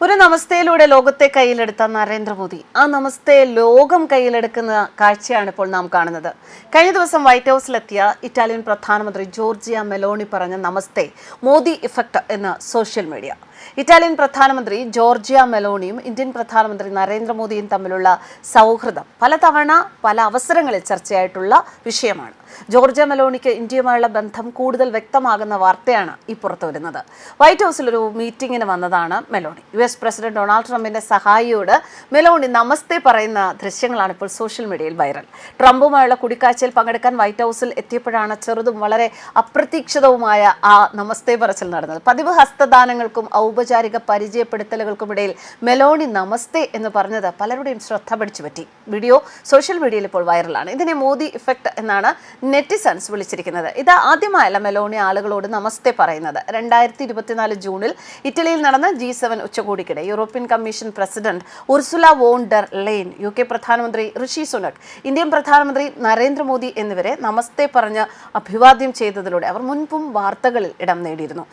ഒരു നമസ്തയിലൂടെ ലോകത്തെ കയ്യിലെടുത്ത നരേന്ദ്രമോദി ആ നമസ്തേ ലോകം കയ്യിലെടുക്കുന്ന കാഴ്ചയാണ് ഇപ്പോൾ നാം കാണുന്നത്. കഴിഞ്ഞ ദിവസം വൈറ്റ് ഹൗസിലെത്തിയ ഇറ്റാലിയൻ പ്രധാനമന്ത്രി ജോർജിയ മെലോണി പറഞ്ഞ നമസ്തേ മോദി ഇഫക്റ്റ് എന്ന സോഷ്യൽ മീഡിയ. ഇറ്റാലിയൻ പ്രധാനമന്ത്രി ജോർജിയ മെലോണിയും ഇന്ത്യൻ പ്രധാനമന്ത്രി നരേന്ദ്രമോദിയും തമ്മിലുള്ള സൗഹൃദം പലതവണ പല അവസരങ്ങളിൽ ചർച്ചയായിട്ടുള്ള വിഷയമാണ്. ജോർജിയ മെലോണിക്ക് ഇന്ത്യയുമായുള്ള ബന്ധം കൂടുതൽ വ്യക്തമാകുന്ന വാർത്തയാണ് ഈ പുറത്തു വരുന്നത്. വൈറ്റ് ഹൗസിൽ ഒരു മീറ്റിംഗിന് വന്നതാണ് മെലോണി. US പ്രസിഡന്റ് ഡൊണാൾഡ് ട്രംപിന്റെ സഹായിയോട് മെലോണി നമസ്തേ പറയുന്ന ദൃശ്യങ്ങളാണ് ഇപ്പോൾ സോഷ്യൽ മീഡിയയിൽ വൈറൽ. ട്രംപുമായുള്ള കൂടിക്കാഴ്ചയിൽ പങ്കെടുക്കാൻ വൈറ്റ് ഹൗസിൽ എത്തിയപ്പോഴാണ് ചെറുതും വളരെ അപ്രതീക്ഷിതവുമായ ആ നമസ്തേ പറച്ചിൽ നടന്നത്. പതിവ് ഹസ്തദാനങ്ങൾക്കും ഔപചാരിക പരിചയപ്പെടുത്തലുകൾക്കുമിടയിൽ മെലോണി നമസ്തേ എന്ന് പറഞ്ഞത് പലരുടെയും ശ്രദ്ധ പിടിച്ചു പറ്റി. വീഡിയോ സോഷ്യൽ മീഡിയയിൽ ഇപ്പോൾ വൈറലാണ്. ഇതിനെ മോദി ഇഫക്റ്റ് എന്നാണ് നെറ്റിസൺസ് വിളിച്ചിരിക്കുന്നത്. ഇത് ആദ്യമായല്ല മെലോണി ആളുകളോട് നമസ്തേ പറയുന്നത്. 2024 ജൂണിൽ ഇറ്റലിയിൽ നടന്ന G7 ഉച്ചകോടിക്കിടെ European commission president Ursula von der Leyen, UK പ്രധാനമന്ത്രി ഋഷി സുനക്, ഇന്ത്യൻ പ്രധാനമന്ത്രി നരേന്ദ്രമോദി എന്നിവരെ നമസ്തേ പറഞ്ഞ് അഭിവാദ്യം ചെയ്തതിലൂടെ അവർ മുൻപും വാർത്തകളിൽ ഇടം നേടിയിരുന്നു.